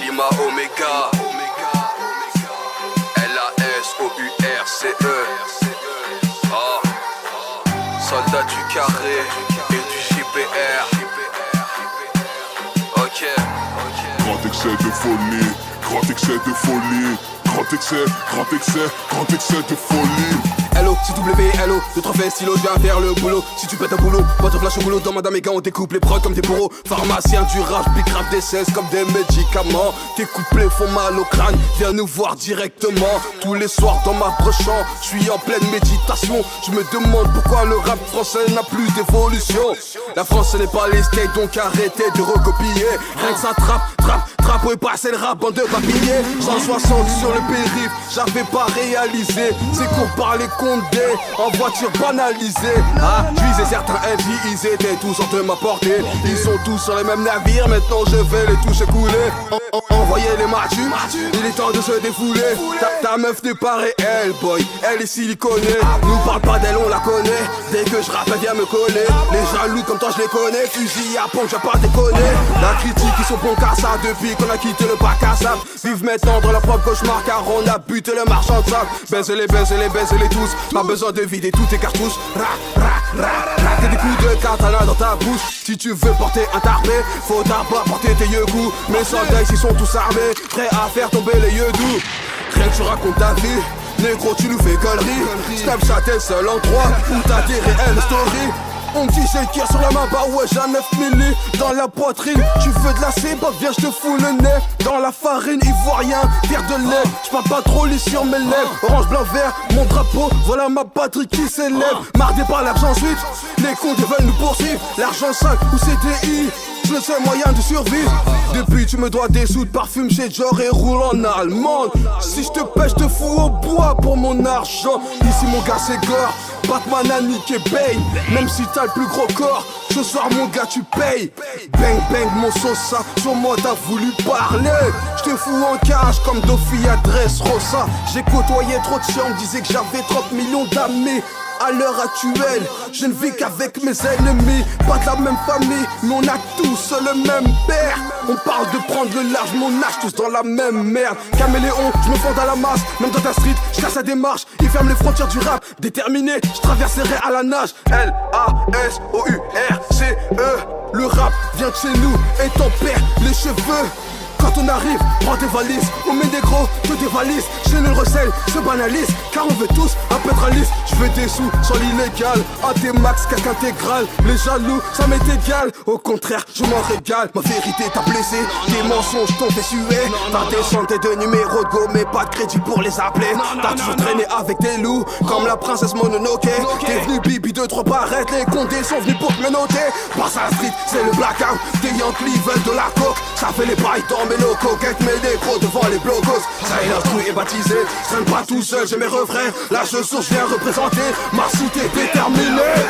Lima Omega LASOURCE. Soldat du carré et du JPR. Ok. Grand excès de folie, grand excès de folie, grand excès, grand excès, grand excès de folie. Hello, c'est WLO, de 3 faits stylo, je viens faire le boulot. Si tu pètes un boulot, pas de flash au boulot. Dans Madame et gars, on découpe les prods comme des bourreaux. Pharmacien du rage, big rap des 16 comme des médicaments. Tes couplets font mal au crâne, viens nous voir directement. Tous les soirs dans ma brochant, je suis en pleine méditation. Je me demande pourquoi le rap français n'a plus d'évolution. La France ce n'est pas les States, donc arrêtez de recopier. Rien que ça trappe, où est passé le rap, bande de papillers. 160 sur le périph', j'avais pas réalisé. C'est court par les condés, en voiture banalisée. Ah, je visais certains MJ, ils étaient tous en train de m'apporter. Ils sont tous sur les mêmes navires, maintenant je vais les toucher couler. Envoyez les matus, il est temps de se défouler. Ta meuf n'est pas réelle, boy, elle est siliconée. Nous parle pas d'elle, on la connaît. Dès que je rappe, elle vient me coller. Les jaloux comme toi, je les connais. Fusil à pompe, je vais pas déconner. La critique, ils sont bons qu'à ça depuis qu'on a quitté le bac à sable. Vivent maintenant dans leur propre cauchemar car on a buté le marchand de sable. Baisez-les tous, pas besoin de vider tous tes cartouches. T'as des coups de katana dans ta bouche. Si tu veux porter un tarpé, faut d'abord porter tes yeux coups. Mes soldats ici sont tous armés, prêts à faire tomber les yeux doux. Rien que tu racontes ta vie, négro tu nous fais galerie. Snapchat est le seul endroit où t'as des réelles stories. On me dit j'ai le kier sur la main, bah ouais j'ai un 9 milli dans la poitrine. Tu veux de la céba, viens je te fous le nez. Dans la farine, ivoirien, terre de lait. J'parle pas trop lit sur mes lèvres. Orange, blanc, vert, mon drapeau, voilà ma patrie qui s'élève. Mardé par l'argent ensuite, les comptes veulent nous poursuivre. L'argent 5 ou CDI, c'est le seul moyen de survivre. Depuis tu me dois des sous de parfum chez Dior et roule en allemande. Si je te pêche, je te fous au bois pour mon argent. Ici mon gars c'est gore, Batman a niqué Bane. Même si t'as le plus gros corps, ce soir mon gars tu payes. Bang bang mon sosa, sur moi t'as voulu parler. Je te fous en cage comme Dofi adresse Rosa. J'ai côtoyé trop de chiens, on me disait que j'avais 30 millions d'amis. À l'heure actuelle, je ne vis qu'avec mes ennemis. Pas de la même famille, mais on a tous le même père. On parle de prendre le large, mon âge, tous dans la même merde. Caméléon, je me fonde à la masse, même dans ta street, je casse la démarche. Ils ferment les frontières du rap, déterminé, je traverserai à la nage. LASOURCE, le rap vient de chez nous et ton père les cheveux. Quand on arrive, prends tes valises, on met des gros, que des valises. Chez nous le recel se banalise, car on veut tous un peu de ralice. Je veux des sous sur l'illégal, un T-Max, cac intégral. Les jaloux, ça m'est égal, au contraire, je m'en régale. Ma vérité t'a blessé, tes mensonges t'ont fait suer. T'as des centaines de numéros de go, mais pas de crédit pour les appeler. T'as toujours traîné avec des loups, comme la princesse Mononoke. T'es venu bibi de 3 barrettes, les condés sont venus pour te menotter. Passe à la street, c'est le blackout, des Yankees veulent de la coke. Ça fait les bails dans mes locaux, quelques mes négros devant les blocos. Ça est l'instru est baptisé, je traîne pas tout seul, j'ai mes refrains. Là je source, je viens représenter, ma cité déterminée.